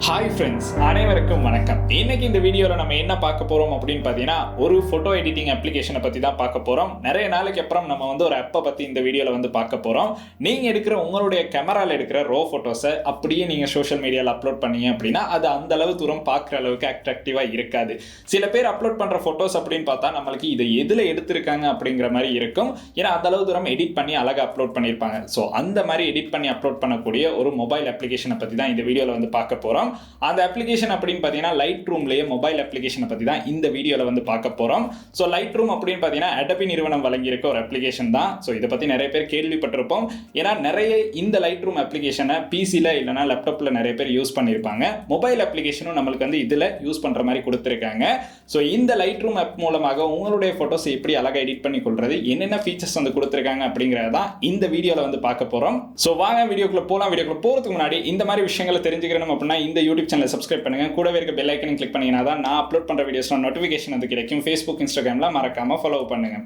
Hi friends, அனைவருக்கும் வணக்கம். இன்னைக்கு இந்த வீடியோவில் நம்ம என்ன பார்க்க போகிறோம் அப்படின்னு பார்த்தீங்கன்னா, ஒரு ஃபோட்டோ எடிட்டிங் அப்ளிகேஷனை பற்றி தான் பார்க்க போகிறோம். நிறைய நாளைக்கு அப்புறம் நம்ம ஒரு ஆப்பை பற்றி இந்த வீடியோவில் பார்க்க போகிறோம். நீங்கள் எடுக்கிற உங்களுடைய கேமராவில் எடுக்கிற ரோ ஃபோட்டோஸை அப்படியே நீங்கள் சோஷியல் மீடியாவில் அப்லோட் பண்ணீங்க அப்படின்னா அது அந்த அளவு தூரம் பார்க்குற அளவுக்கு அட்ராக்டிவாக இருக்காது. சில பேர் அப்லோட் பண்ணுற ஃபோட்டோஸ் அப்படின்னு பார்த்தா நம்மளுக்கு இதை எதில் எடுத்திருக்காங்க அப்படிங்கிற மாதிரி இருக்கும். ஏன்னா அந்த அளவு தூரம் எடிட் பண்ணி அழகாக அப்லோட் பண்ணியிருப்பாங்க. ஸோ அந்த மாதிரி எடிட் பண்ணி அப்லோட் பண்ணக்கூடிய ஒரு மொபைல் அப்ளிகேஷனை பற்றி தான் இந்த வீடியோவில் பார்க்க போகிறோம். அந்த அப்ளிகேஷன் அப்படின்னு பார்த்தீங்கன்னா லைட்ரூம்லயே மொபைல் அப்ளிகேஷனை பற்றி தான் இந்த வீடியோவில் பார்க்க போகிறோம். ஸோ லைட்ரூம் அப்படின்னு பார்த்தீங்கன்னா Adobe நிறுவனம் வழங்கியிருக்க ஒரு அப்ளிகேஷன் தான். ஸோ இதை பற்றி நிறைய பேர் கேள்விப்பட்டிருப்போம். ஏன்னா நிறைய இந்த லைட்ரூம் அப்ளிகேஷனை பிசியில் இல்லைனா லேப்டாப்பில் நிறைய பேர் யூஸ் பண்ணியிருப்பாங்க. மொபைல் அப்ளிகேஷனும் நம்மளுக்கு இதில் யூஸ் பண்ணுற மாதிரி கொடுத்துருக்காங்க. ஸோ இந்த லைட்ரூம் ஆப் மூலமாக உங்களுடைய ஃபோட்டோஸ் எப்படி அழகாக எடிட் பண்ணி கொள்றது, என்னென்ன ஃபீச்சர்ஸ் கொடுத்துருக்காங்க அப்படிங்கிறதான் இந்த வீடியோவில் பார்க்க போகிறோம். ஸோ வாங்க வீடியோக்குள்ள போகலாம். வீடியோக்குள்ள போகிறதுக்கு முன்னாடி இந்த மாதிரி விஷயங்களை தெரிஞ்சுக்கணும் அப்படின்னா இந்த யூடியூப் சேனலை சப்ஸ்கிரைப் பண்ணுங்க. கூடவே இருக்க பெல் ஐக்கனை கிளிக் பண்ணீங்கன்னா தான் நான் அப்லோட் பண்ற வீடியோஸ்ல நோட்டிஃபிகேஷன் கிடைக்கும். Facebook, Instagramல மறக்காம ஃபாலோ பண்ணுங்க.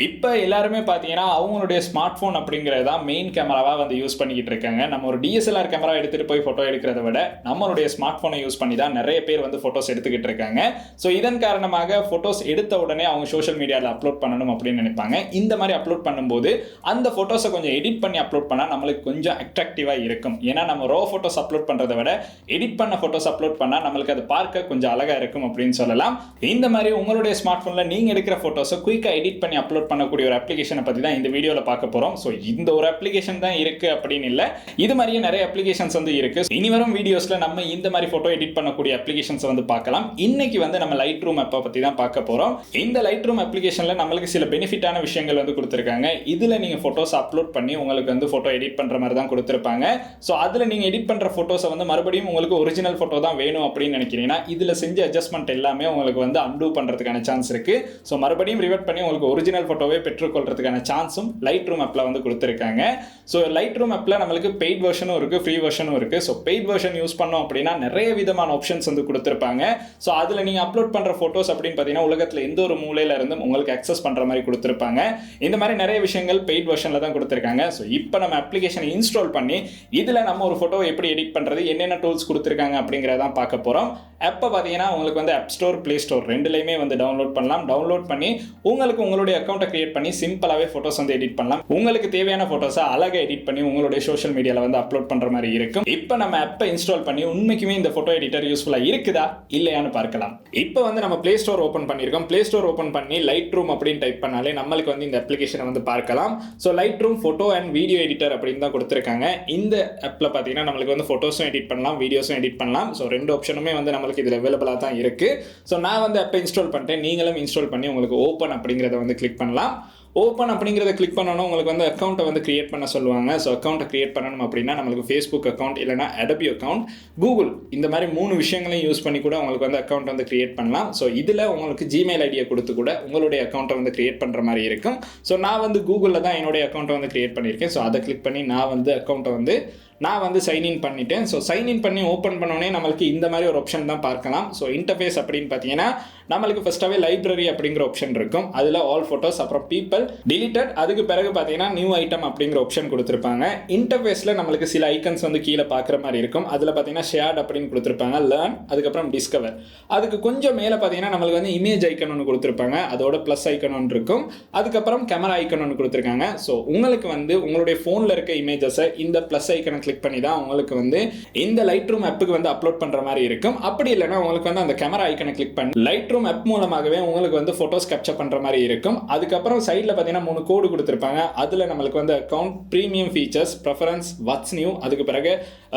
இப்போ எல்லாருமே பார்த்தீங்கன்னா அவங்களுடைய ஸ்மார்ட் ஃபோன் அப்படிங்கிறதா மெயின் கேமராவாக யூஸ் பண்ணிக்கிட்டு இருக்காங்க. நம்ம ஒரு DSLR கேமரா எடுத்துகிட்டு போய் ஃபோட்டோ எடுக்கிறத விட நம்மளுடைய ஸ்மார்ட் ஃபோனை யூஸ் பண்ணி தான் நிறைய பேர் ஃபோட்டோஸ் எடுத்துக்கிட்டு இருக்காங்க. ஸோ இதன் காரணமாக ஃபோட்டோஸ் எடுத்த உடனே அவங்க சோஷியல் மீடியாவில் அப்லோட் பண்ணணும் அப்படின்னு நினைப்பாங்க. இந்த மாதிரி அப்லோட் பண்ணும்போது அந்த ஃபோட்டோஸை கொஞ்சம் எடிட் பண்ணி அப்லோட் பண்ணால் நம்மளுக்கு கொஞ்சம் அட்ராக்டிவாக இருக்கும். ஏன்னா நம்ம ரோ ஃபோட்டோஸ் அப்லோட் பண்ணுறதை விட எடிட் பண்ண ஃபோட்டோஸ் அப்லோட் பண்ணால் நம்மளுக்கு அது பார்க்க கொஞ்சம் அழகாக இருக்கும் அப்படின்னு சொல்லலாம். இந்த மாதிரி உங்களுடைய ஸ்மார்ட் ஃபோனில் நீங்கள் எடுக்கிற ஃபோட்டோஸை குயிக்காக எடிட் பண்ணி அப்லோட் பண்ணக்கூடிய ஒரு அப்ளிகேஷனை பற்றி தான் இந்த வீடியோவில் பார்க்க போறோம். ஸோ இந்த ஒரு அப்ளிகேஷன் தான் இருக்கு அப்படின்னு இல்லை, இது மாதிரியே நிறைய அப்ளிகேஷன்ஸ் இருக்கு. இனி வரும் வீடியோஸ்ல நம்ம இந்த மாதிரி போட்டோ எடிட் பண்ணக்கூடிய அப்ளிகேஷன்ஸ் பார்க்கலாம். இன்னைக்கு நம்ம லைட்ரூம் ஆப்பை பற்றி தான் பார்க்க போறோம். இந்த லைட்ரூம் அப்ளிகேஷன்ல நம்மளுக்கு சில பெனிஃபிட்டான விஷயங்கள் கொடுத்திருக்காங்க. இதுல நீங்க போட்டோஸ் அப்லோட் பண்ணி உங்களுக்கு போட்டோ எடிட் பண்ற மாதிரி தான் கொடுத்திருப்பாங்க. ஸோ அதுல நீங்க எடிட் பண்ற போட்டோஸை மறுபடியும் உங்களுக்கு ஒரிஜினல் போட்டோ தான் வேணும் அப்படின்னு நினைக்கிறீங்கன்னா இதுல செஞ்ச அட்ஜஸ்ட்மெண்ட் எல்லாமே உங்களுக்கு அன்டூ பண்றதுக்கான சான்ஸ் இருக்கு. ஸோ மறுபடியும் ரிவர்ட் பண்ணி உங்களுக்கு ஒரிஜினல் போட்டோவே பெற்றுக்கொள்றதுக்கான சான்ஸும் லைட்ரூம் ஆப்ல கொடுத்திருக்காங்க. ஸோ லைட்ரூம் ஆப்ல நம்மளுக்கு பெய்ட் வெர்ஷனும் இருக்கு, ஃப்ரீ வெர்ஷனும் இருக்கு. ஸோ பெய்ட் வெர்ஷன் யூஸ் பண்ணோம் அப்படின்னா நிறைய விதமான ஆப்ஷன்ஸ் கொடுத்திருப்பாங்க. ஸோ அதுல நீங்க அப்லோட் பண்ற போட்டோஸ் அப்படின்னு பார்த்தீங்கன்னா உலகத்துல எந்த ஒரு மூலையில இருந்தும் உங்களுக்கு அக்சஸ் பண்ற மாதிரி கொடுத்திருப்பாங்க. இந்த மாதிரி நிறைய விஷயங்கள் பெய்ட் வெர்ஷன்ல தான் கொடுத்திருக்காங்க. ஸோ இப்போ நம்ம அப்ளிகேஷனை இன்ஸ்டால் பண்ணி இதுல நம்ம ஒரு போட்டோ எப்படி எடிட் பண்றது, என்னென்ன டூல்ஸ் கொடுத்திருக்காங்க அப்படிங்கறத பார்க்க போறோம். ஆப்பை பார்த்தீங்கன்னா உங்களுக்கு ஆப் ஸ்டோர், பிளே ஸ்டோர் ரெண்டுலையுமே டவுன்லோட் பண்ணலாம். டவுன்லோட் பண்ணி உங்களுக்கு உங்களுடைய அக்கௌண்ட்டை கிரியேட் பண்ணி சிம்பிளாவே போட்டோஸ் எடிட் பண்ணலாம். உங்களுக்கு தேவையான போட்டோஸை அழகா எடிட் பண்ணி உங்களுடைய சோஷியல் மீடியாவில் அப்லோட் பண்ற மாதிரி இருக்கும். இப்போ நம்ம ஆப்பை இன்ஸ்டால் பண்ணி உண்மைக்குமே இந்த போட்டோ எடிட்டர் யூஸ்ஃபுல்லா இருக்குதா இல்லையான்னு பார்க்கலாம். இப்போ நம்ம பிளே ஸ்டோர் ஓபன் பண்ணியிருக்கோம். பிளே ஸ்டோர் ஓபன் பண்ணி லைட்ரூம் அப்படின்னு டைப் பண்ணாலே நம்மளுக்கு இந்த அப்ளிகேஷனை பார்க்கலாம். So Lightroom photo and video editor அப்படின்னு தான் கொடுத்துருக்காங்க. இந்த ஆப்ல பார்த்தீங்கன்னா நம்மளுக்கு போட்டோஸும் எடிட் பண்ணலாம், வீடியோஸும் எடிட் பண்ணலாம். ஸோ ரெண்டு ஆப்ஷனுமே நம்மளுக்கு இதில் அவைலபிளாக தான் இருக்கு. ஸோ நான் ஆப்பை இன்ஸ்டால் பண்ணிட்டேன். நீங்களும் இன்ஸ்டால் பண்ணி உங்களுக்கு ஓப்பன் அப்படிங்கிறத கிளிக் பண்ணலாம். ஓப்பன் அப்படிங்கிறத கிளிக் பண்ணணும். உங்களுக்கு அக்கௌண்ட்டை கிரியேட் பண்ண சொல்லுவாங்க. ஸோ அக்கௌண்ட்டை கிரியேட் பண்ணணும் அப்படின்னா நம்மளுக்கு ஃபேஸ்புக் அக்கௌண்ட் இல்லைனா Adobe அக்கௌண்ட், கூகுள் இந்த மாதிரி 3 விஷயங்களையும் யூஸ் பண்ணி கூட உங்களுக்கு அக்கௌண்ட் கிரியேட் பண்ணலாம். ஸோ இதில் உங்களுக்கு ஜிமெயில் ஐடியை கொடுத்து கூட உங்களுடைய அக்கௌண்ட்டை கிரியேட் பண்ணுற மாதிரி இருக்கும். ஸோ நான் கூகுளில் தான் என்னுடைய அக்கௌண்ட்டை கிரியேட் பண்ணியிருக்கேன். ஸோ அதை கிளிக் பண்ணி நான் அக்கௌண்ட்டை நான் சைன்இன் பண்ணிட்டேன். ஸோ சைன்இன் பண்ணி ஓப்பன் பண்ணோடனே நம்மளுக்கு இந்த மாதிரி ஒரு ஆப்ஷன் தான் பார்க்கலாம். ஸோ இன்டர்ஃபேஸ் அப்படின்னு பார்த்தீங்கன்னா நம்மளுக்கு ஃபர்ஸ்டாகவே லைப்ரரி அப்படிங்கிற ஆப்ஷன் இருக்கும். அதில் ஆல் ஃபோட்டோஸ், அப்புறம் பீப்பிள், டிலீட்டட், அதுக்கு பிறகு பார்த்தீங்கன்னா நியூ ஐட்டம் அப்படிங்கிற ஆப்ஷன் கொடுத்துருப்பாங்க. இன்டர்ஃபேஸில் நம்மளுக்கு சில ஐக்கன்ஸ் கீழே பார்க்குற மாதிரி இருக்கும். அதில் பார்த்தீங்கன்னா ஷேர்ட் அப்படின்னு கொடுத்துருப்பாங்க, லேர்ன், அதுக்கப்புறம் டிஸ்கவர். அதுக்கு கொஞ்சம் மேலே பார்த்தீங்கன்னா நம்மளுக்கு இமேஜ் ஐக்கன் ஒன்று கொடுத்துருப்பாங்க, அதோட ப்ளஸ் ஐக்கன் ஒன்று இருக்கும். அதுக்கப்புறம் கேமரா ஐக்கன் ஒன்று கொடுத்துருக்காங்க. ஸோ உங்களுக்கு உங்களுடைய ஃபோனில் இருக்க இமேஜஸை இந்த ப்ளஸ் ஐக்கனை கிளிக் பண்ணி தான் உங்களுக்கு இந்த லைட்ரூம் ஆப்புக்கு அப்லோட் பண்ற மாதிரி இருக்கும். அப்படி இல்லைன்னா உங்களுக்கு அந்த கேமரா ஐக்கனை கிளிக் பண்ணி லைட்ரூம் ஆப் மூலமாகவே உங்களுக்கு போட்டோஸ் கேப்சர் பண்ற மாதிரி இருக்கும். அதுக்கப்புறம் சைடில் பார்த்தீங்கன்னா 3 கோடு கொடுத்துருப்பாங்க. அதில் நம்மளுக்கு account, premium features, preference, watts new, அதுக்கு பிறகு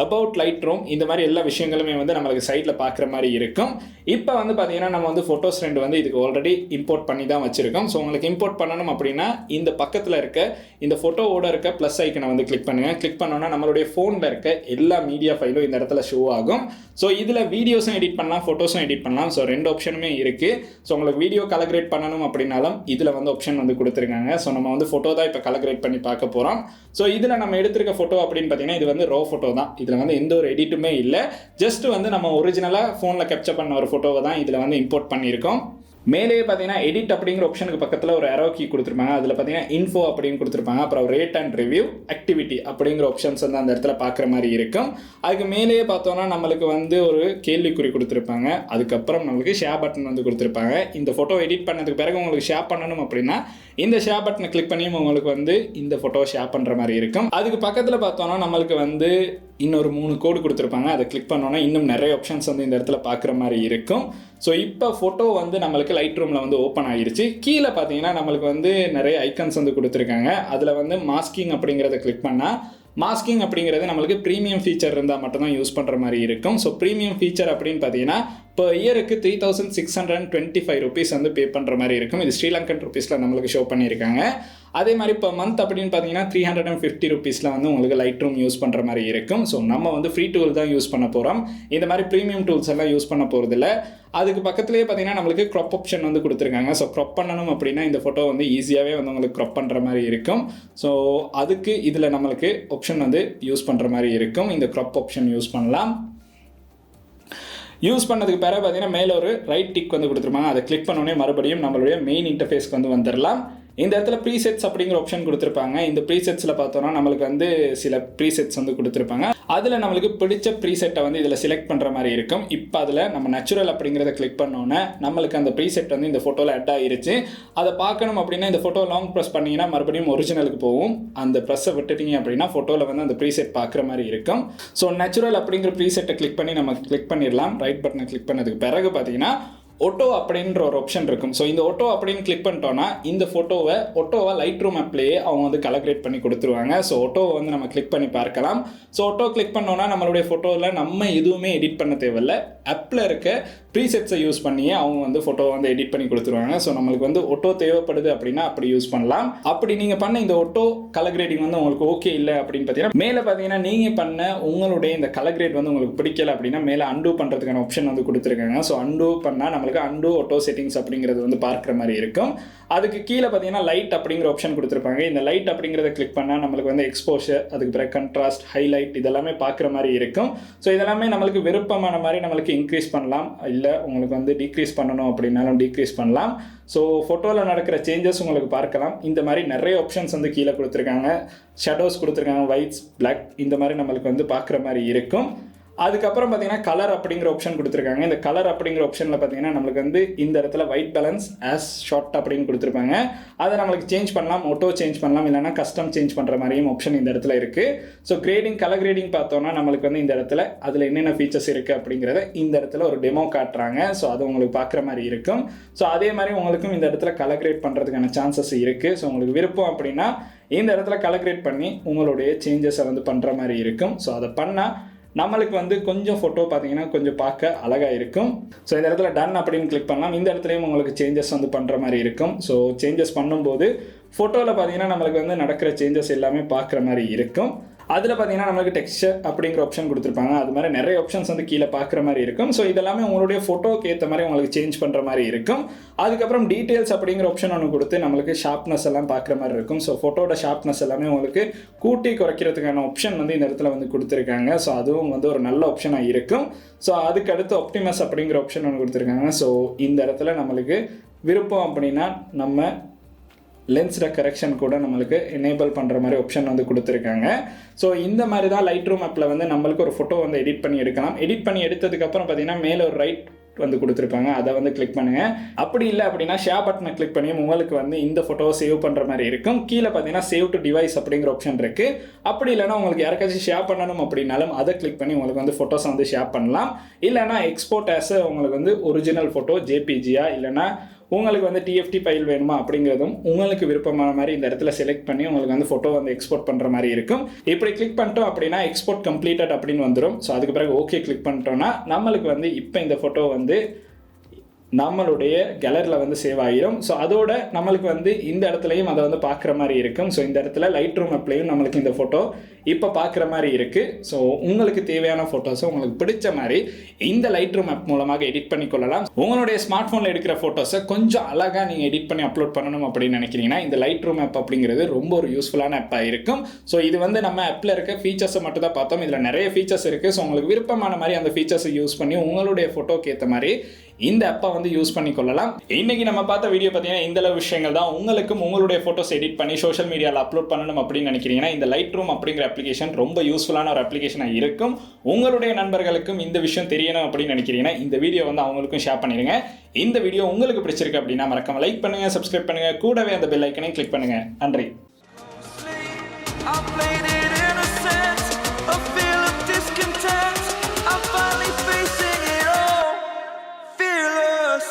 அபவுட் லைட்ரூம், இந்த மாதிரி எல்லா விஷயங்களுமே நம்மளுக்கு சைடில் பார்க்குற மாதிரி இருக்கும். இப்போ பார்த்தீங்கன்னா நம்ம ஃபோட்டோஸ் 2 இதுக்கு ஆல்ரெடி இம்போர்ட் பண்ணி தான் வச்சிருக்கோம். ஸோ உங்களுக்கு இம்போர்ட் பண்ணணும் அப்படின்னா இந்த பக்கத்தில் இருக்க இந்த ஃபோட்டோவோட இருக்க ப்ளஸ் ஐக்கனை கிளிக் பண்ணுங்க. கிளிக் பண்ணோன்னா நம்மளுடைய ஃபோனில் இருக்க எல்லா மீடியா ஃபைலும் இந்த இடத்துல ஷோ ஆகும். ஸோ இதில் வீடியோஸும் எடிட் பண்ணலாம், ஃபோட்டோஸும் எடிட் பண்ணலாம். ஸோ 2 ஆப்ஷனுமே இருக்குது. ஸோ உங்களுக்கு வீடியோ கலர் கிரேட் பண்ணணும் அப்படின்னாலும் இதில் ஆப்ஷன் கொடுத்துருக்காங்க. ஸோ நம்ம ஃபோட்டோ தான் இப்போ கலர் கிரேட் பண்ணி பார்க்க போகிறோம். ஸோ இதில் நம்ம எடுத்திருக்க ஃபோட்டோ அப்படின்னு பார்த்தீங்கன்னா இது ரோ ஃபோட்டோ தான். இதில் எந்த ஒரு எடிட்டுமே இல்லை. ஜஸ்ட் நம்ம ஒரிஜினலாக ஃபோனில் கேப்சர் பண்ண ஒரு ஃபோட்டோவை தான் இதில் இம்போர்ட் பண்ணியிருக்கோம். மேலேயே பார்த்தீங்கன்னா எடிட் அப்படிங்கிற ஆப்ஷனுக்கு பக்கத்தில் ஒரு arrow key கொடுத்துருப்பாங்க. அதில் பார்த்தீங்கன்னா இன்ஃபோ அப்படின்னு கொடுத்துருப்பாங்க. அப்புறம் ரேட் அண்ட் ரிவ்யூ ஆக்டிவிட்டி அப்படிங்கிற ஆப்ஷன்ஸ் வந்து அந்த இடத்துல பார்க்குற மாதிரி இருக்கும். அதுக்கு மேலேயே பார்த்தோன்னா நம்மளுக்கு வந்து ஒரு கேள்விக்குறி கொடுத்துருப்பாங்க. அதுக்கப்புறம் நம்மளுக்கு ஷேர் பட்டன் வந்து கொடுத்துருப்பாங்க. இந்த ஃபோட்டோ எடிட் பண்ணதுக்கு பிறகு உங்களுக்கு ஷேர் பண்ணணும் அப்படின்னா இந்த ஷேர் பட்டனை கிளிக் பண்ணியும் உங்களுக்கு வந்து இந்த ஃபோட்டோவை ஷேர் பண்ணுற மாதிரி இருக்கும். அதுக்கு பக்கத்தில் பார்த்தோன்னா நம்மளுக்கு வந்து இன்னொரு 3 கோடு கொடுத்துருப்பாங்க. அதை கிளிக் பண்ணோன்னா இன்னும் நிறைய ஆப்ஷன்ஸ் வந்து இந்த இடத்துல பார்க்குற மாதிரி இருக்கும். ஸோ இப்போ ஃபோட்டோ வந்து நம்மளுக்கு லைட்ரூமில் வந்து ஓப்பன் ஆகிருச்சு. கீழே பார்த்தீங்கன்னா நம்மளுக்கு வந்து நிறைய ஐக்கன்ஸ் வந்து கொடுத்துருக்காங்க. அதில் வந்து மாஸ்கிங் அப்படிங்கிறத கிளிக் பண்ணால் மாஸ்கிங் அப்படிங்கிறது நம்மளுக்கு ப்ரீமியம் ஃபீச்சர் இருந்தால் மட்டும்தான் யூஸ் பண்ணுற மாதிரி இருக்கும். ஸோ ப்ரீமியம் ஃபீச்சர் அப்படின்னு பார்த்தீங்கன்னா இப்போ இயருக்கு 3625 ருபீஸ் வந்து பே பண்ணுற மாதிரி இருக்கும். இது ஸ்ரீலங்கன் ருபீஸில் நம்மளுக்கு ஷோ பண்ணியிருக்காங்க. அதே மாதிரி இப்போ மந்த் அப்படின்னு பார்த்தீங்கன்னா 350 ருபீஸில் வந்து உங்களுக்கு லைட்ரூம் யூஸ் பண்ணுற மாதிரி இருக்கும். ஸோ நம்ம வந்து ஃப்ரீ டூல் தான் யூஸ் பண்ண போகிறோம். இந்த மாதிரி ப்ரீமியம் டூல்ஸ் எல்லாம் யூஸ் பண்ண போகிறதில்ல. அதுக்கு பக்கத்துலேயே பார்த்தீங்கன்னா நம்மளுக்கு க்ராப் ஆப்ஷன் வந்து கொடுத்துருக்காங்க. ஸோ க்ராப் பண்ணணும் அப்படின்னா இந்த ஃபோட்டோ வந்து ஈஸியாகவே வந்து உங்களுக்கு க்ராப் பண்ணுற மாதிரி இருக்கும். ஸோ அதுக்கு இதில் நம்மளுக்கு ஆப்ஷன் வந்து யூஸ் பண்ணுற மாதிரி இருக்கும். இந்த க்ராப் ஆப்ஷன் யூஸ் பண்ணலாம். யூஸ் பண்ணதுக்கு பிறகு பார்த்தீங்கன்னா மேலே ஒரு ரைட் டிக் வந்து கொடுத்துருப்பாங்க. அதை கிளிக் பண்ணோடனே மறுபடியும் நம்மளுடைய மெயின் இன்டர்ஃபேஸ்க்கு வந்து வந்துடலாம். இந்த இடத்துல ப்ரீசெட்ஸ் அப்படிங்கிற ஆப்ஷன் கொடுத்துருப்பாங்க. இந்த ப்ரீசெட்ஸில் பார்த்தோன்னா நம்மளுக்கு வந்து சில ப்ரீசெட்ஸ் வந்து கொடுத்துருப்பாங்க. அதில் நம்மளுக்கு பிடிச்ச ப்ரீசெட்டை வந்து இதில் செலக்ட் பண்ணுற மாதிரி இருக்கும். இப்போ அதில் நம்ம நேச்சுரல் அப்படிங்கிறத கிளிக் பண்ணோன்னே நம்மளுக்கு அந்த ப்ரீசெட் வந்து இந்த ஃபோட்டோவில் ஆட் ஆகிருச்சு. அதை பார்க்கணும் அப்படின்னா இந்த ஃபோட்டோ லாங் ப்ரெஸ் பண்ணிங்கன்னா மறுபடியும் ஒரிஜினலுக்கு போகும். அந்த ப்ரெஸ்ஸை விட்டுட்டீங்க அப்படின்னா ஃபோட்டோவில் வந்து அந்த ப்ரீசெட் பார்க்குற மாதிரி இருக்கும். ஸோ நேச்சுரல் அப்படிங்கிற ப்ரீசெட்டை கிளிக் பண்ணி நம்ம கிளிக் பண்ணிடலாம். ரைட் பட்டனை கிளிக் பண்ணதுக்கு பிறகு பார்த்தீங்கன்னா ஒட்டோ அப்படின்ற ஒரு ஆப்ஷன் இருக்கும். ஸோ இந்த ஒட்டோ அப்படின்னு கிளிக் பண்ணிட்டோன்னா இந்த ஒட்டோவை லைட்ரூம் ஆப்லேயே அவங்க வந்து கலர் பண்ணி கொடுத்துருவாங்க. ஸோ ஒட்டோவை வந்து நம்ம கிளிக் பண்ணி பார்க்கலாம். ஸோ ஒட்டோ கிளிக் பண்ணோன்னா நம்மளுடைய ஃபோட்டோவில் நம்ம எதுவுமே எடிட் பண்ண தேவையில்லை. ஆப்பில் இருக்க ப்ரீசெட்ஸை யூஸ் பண்ணியே அவங்க வந்து ஃபோட்டோவை வந்து எடிட் பண்ணி கொடுத்துருவாங்க. ஸோ நம்மளுக்கு வந்து ஒட்டோ தேவைப்படுது அப்படின்னா அப்படி யூஸ் பண்ணலாம். அப்படி நீங்கள் பண்ண இந்த ஒட்டோ கலர் கிரேடிங் வந்து உங்களுக்கு ஓகே இல்லை அப்படின்னு பார்த்தீங்கன்னா மேலே பார்த்தீங்கன்னா நீங்கள் பண்ண உங்களுடைய இந்த கலர் கிரேட் வந்து உங்களுக்கு பிடிக்கல அப்படின்னா மேலே அன்டூ பண்ணுறதுக்கான ஆப்ஷன் வந்து கொடுத்துருக்காங்க. ஸோ அன்டூ பண்ணால் நம்மளுக்கு அன்டூ ஒட்டோ செட்டிங்ஸ் அப்படிங்கிறது வந்து பார்க்குற மாதிரி இருக்கும். அதுக்கு கீழே பார்த்தீங்கன்னா லைட் அப்படிங்கிற ஆப்ஷன் கொடுத்துருப்பாங்க. இந்த லைட் அப்படிங்கிறத கிளிக் பண்ணால் நம்மளுக்கு வந்து எக்ஸ்போஷர், அதுக்கு பிறகு கண்ட்ராஸ்ட், ஹைலைட் இதெல்லாமே பார்க்குற மாதிரி இருக்கும். ஸோ இதெல்லாமே நம்மளுக்கு விருப்பமான மாதிரி நம்மளுக்கு இன்க்ரீஸ் பண்ணலாம். இல்லை உங்களுக்கு வந்து டிக்ரீஸ் பண்ணணும் அப்படின்னாலும் டிக்ரீஸ் பண்ணலாம். ஸோ ஃபோட்டோவில் நடக்கிற சேஞ்சஸ் உங்களுக்கு பார்க்கலாம். இந்த மாதிரி நிறைய ஆப்ஷன்ஸ் வந்து கீழே கொடுத்துருக்காங்க. ஷேடோஸ் கொடுத்துருக்காங்க, ஒயிட்ஸ், பிளாக் இந்த மாதிரி நம்மளுக்கு வந்து பார்க்குற மாதிரி இருக்கும். அதுக்கப்புறம் பார்த்தீங்கன்னா கலர் அப்படிங்கிற ஆப்ஷன் கொடுத்துருக்காங்க. இந்த கலர் அப்படிங்கிற ஆப்ஷனில் பார்த்தீங்கன்னா நம்மளுக்கு வந்து இந்த இடத்துல ஒயிட் பேலன்ஸ் ஆஸ் ஷார்ட் அப்படின்னு கொடுத்துருப்பாங்க. அதை நம்மளுக்கு சேஞ்ச் பண்ணலாம், ஆட்டோ சேஞ்ச் பண்ணலாம், இல்லைனா கஸ்டம் சேஞ்ச் பண்ணுற மாதிரியும் ஆப்ஷன் இந்த இடத்துல இருக்குது. ஸோ கிரேடிங், கலர் கிரேடிங் பார்த்தோன்னா நம்மளுக்கு வந்து இந்த இடத்துல அதில் என்னென்ன ஃபீச்சர்ஸ் இருக்குது அப்படிங்கிறத இந்த இடத்துல ஒரு டெமோ காட்டுறாங்க. ஸோ அது உங்களுக்கு பார்க்குற மாதிரி இருக்கும். ஸோ அதே மாதிரி உங்களுக்கும் இந்த இடத்துல கலர் கிரேட் பண்ணுறதுக்கான சான்சஸ் இருக்குது. ஸோ உங்களுக்கு விருப்பம் அப்படின்னா இந்த இடத்துல கலர் கிரேட் பண்ணி உங்களுடைய சேஞ்சஸை வந்து பண்ணுற மாதிரி இருக்கும். ஸோ அதை பண்ணால் நம்மளுக்கு வந்து கொஞ்சம் ஃபோட்டோ பார்த்தீங்கன்னா கொஞ்சம் பார்க்க அழகாக இருக்கும். ஸோ இந்த இடத்துல டன் அப்படின்னு கிளிக் பண்ணலாம். இந்த இடத்துலையும் உங்களுக்கு சேஞ்சஸ் வந்து பண்ணுற மாதிரி இருக்கும். ஸோ சேஞ்சஸ் பண்ணும்போது ஃபோட்டோவில் பார்த்தீங்கன்னா நம்மளுக்கு வந்து நடக்கிற சேஞ்சஸ் எல்லாமே பார்க்குற மாதிரி இருக்கும். அதில் பார்த்தீங்கன்னா நம்மளுக்கு டெக்ஸ்சர் அப்படிங்கிற ஆப்ஷன் கொடுத்துருப்பாங்க. அது மாதிரி நிறைய ஆப்ஷன்ஸ் வந்து கீழே பார்க்குற மாதிரி இருக்கும். ஸோ இதெல்லாமே உங்களுடைய ஃபோட்டோக்கு ஏற்ற மாதிரி உங்களுக்கு சேஞ்ச் பண்ணுற மாதிரி இருக்கும். அதுக்கப்புறம் டீட்டெயில்ஸ் அப்படிங்கிற ஆப்ஷன் ஒன்று கொடுத்து நம்மளுக்கு ஷார்ப்னஸ் எல்லாம் பார்க்குற மாதிரி இருக்கும். ஸோ ஃபோட்டோட ஷார்ப்னஸ் எல்லாமே உங்களுக்கு கூட்டி குறைக்கிறதுக்கான ஆப்ஷன் வந்து இந்த இடத்துல வந்து கொடுத்துருக்காங்க. ஸோ அதுவும் வந்து ஒரு நல்ல ஆப்ஷனாக இருக்கும். ஸோ அதுக்கு அடுத்து ஆப்டிமஸ் அப்படிங்கிற ஆப்ஷன் ஒன்று கொடுத்துருக்காங்க. ஸோ இந்த இடத்துல நம்மளுக்கு விருப்பம் அப்படின்னா நம்ம லென்ஸில் கரெக்ஷன் கூட நம்மளுக்கு எனேபிள் பண்ணுற மாதிரி ஆப்ஷன் வந்து கொடுத்துருக்காங்க. ஸோ இந்த மாதிரி தான் லைட்ரூம் ஆப்பில் வந்து நம்மளுக்கு ஒரு ஃபோட்டோ வந்து எடிட் பண்ணி எடுக்கலாம். எடிட் பண்ணி எடுத்ததுக்கப்புறம் பார்த்தீங்கன்னா மேலே ஒரு ரைட் வந்து கொடுத்துருப்பாங்க. அதை வந்து கிளிக் பண்ணுங்கள். அப்படி இல்லை அப்படின்னா ஷேர் பட்டனை கிளிக் பண்ணி உங்களுக்கு வந்து இந்த ஃபோட்டோவை சேவ் பண்ணுற மாதிரி இருக்கும். கீழே பார்த்தீங்கன்னா சேவ் டு டிவைஸ் அப்படிங்கிற ஆப்ஷன் இருக்குது. அப்படி இல்லைனா உங்களுக்கு யாருக்காச்சும் ஷேர் பண்ணணும் அப்படின்னாலும் அதை கிளிக் பண்ணி உங்களுக்கு வந்து ஃபோட்டோஸை வந்து ஷேர் பண்ணலாம். இல்லைனா எக்ஸ்போர்ட் ஆஸ் உங்களுக்கு வந்து ஒரிஜினல் ஃபோட்டோ ஜேபிஜியா இல்லைனா உங்களுக்கு வந்து டிஎஃப்டி ஃபைல் வேணுமா அப்படிங்கிறதும் உங்களுக்கு விருப்பமான மாதிரி இந்த இடத்துல செலக்ட் பண்ணி உங்களுக்கு வந்து ஃபோட்டோ வந்து எக்ஸ்போர்ட் பண்ணுற மாதிரி இருக்கும். இப்படி கிளிக் பண்ணிட்டோம் அப்படின்னா எக்ஸ்போர்ட் கம்ப்ளீட்டட் அப்படின்னு வந்துடும். ஸோ அதுக்கு பிறகு ஓகே கிளிக் பண்ணிட்டோம்னா நம்மளுக்கு வந்து இப்போ இந்த ஃபோட்டோ வந்து நம்மளுடைய கேலரியில் வந்து சேவ் ஆகிரும். ஸோ அதோட நம்மளுக்கு வந்து இந்த இடத்துலையும் அதை வந்து பார்க்குற மாதிரி இருக்கும். ஸோ இந்த இடத்துல லைட்ரூம் ஆப்லையும் நம்மளுக்கு இந்த ஃபோட்டோ இப்போ பார்க்குற மாதிரி இருக்குது. ஸோ உங்களுக்கு தேவையான ஃபோட்டோஸை உங்களுக்கு பிடிச்ச மாதிரி இந்த லைட்ரூம் ஆப் மூலமாக எடிட் பண்ணி கொள்ளலாம். உங்களுடைய ஸ்மார்ட் ஃபோனில் எடுக்கிற ஃபோட்டோஸை கொஞ்சம் அழகாக நீங்கள் எடிட் பண்ணி அப்லோட் பண்ணணும் அப்படின்னு நினைக்கிறீங்கன்னா இந்த லைட்ரூம் ஆப் அப்படிங்கிறது ரொம்ப ஒரு யூஸ்ஃபுல்லான ஆப்பாக இருக்கும். ஸோ இது வந்து நம்ம ஆப்பில் இருக்க ஃபீச்சர்ஸை மட்டும் தான் பார்த்தோம். இதில் நிறைய ஃபீச்சர்ஸ் இருக்குது. ஸோ உங்களுக்கு விருப்பமான மாதிரி அந்த ஃபீச்சர்ஸை யூஸ் பண்ணி உங்களுடைய ஃபோட்டோக்கு ஏற்ற மாதிரி இந்த ஆப்பை வந்து யூஸ் பண்ணி கொள்ளலாம். இன்னைக்கு நம்ம பார்த்த வீடியோ பார்த்தீங்கன்னா இந்த அளவு விஷயங்கள் தான். உங்களுக்கும் உங்களுடைய ஃபோட்டோஸ் எடிட் பண்ணி சோஷியல் மீடியாவில் அப்லோட் பண்ணணும் அப்படின்னு நினைக்கிறீங்கன்னா இந்த லைட்ரூம் அப்படிங்கிற அப்ளிகேஷன் ரொம்ப யூஸ்ஃபுல்லான ஒரு அப்ளிகேஷனாக இருக்கும். உங்களுடைய நண்பர்களுக்கும் இந்த விஷயம் தெரியணும் அப்படின்னு நினைக்கிறீங்கன்னா இந்த வீடியோ வந்து அவங்களுக்கும் ஷேர் பண்ணிடுங்க. இந்த வீடியோ உங்களுக்கு பிடிச்சிருக்கு அப்படின்னா மறக்காம லைக் பண்ணுங்க, சப்ஸ்கிரைப் பண்ணுங்க, கூடவே அந்த பெல் ஐக்கனையும் கிளிக் பண்ணுங்க. நன்றி. Fearless.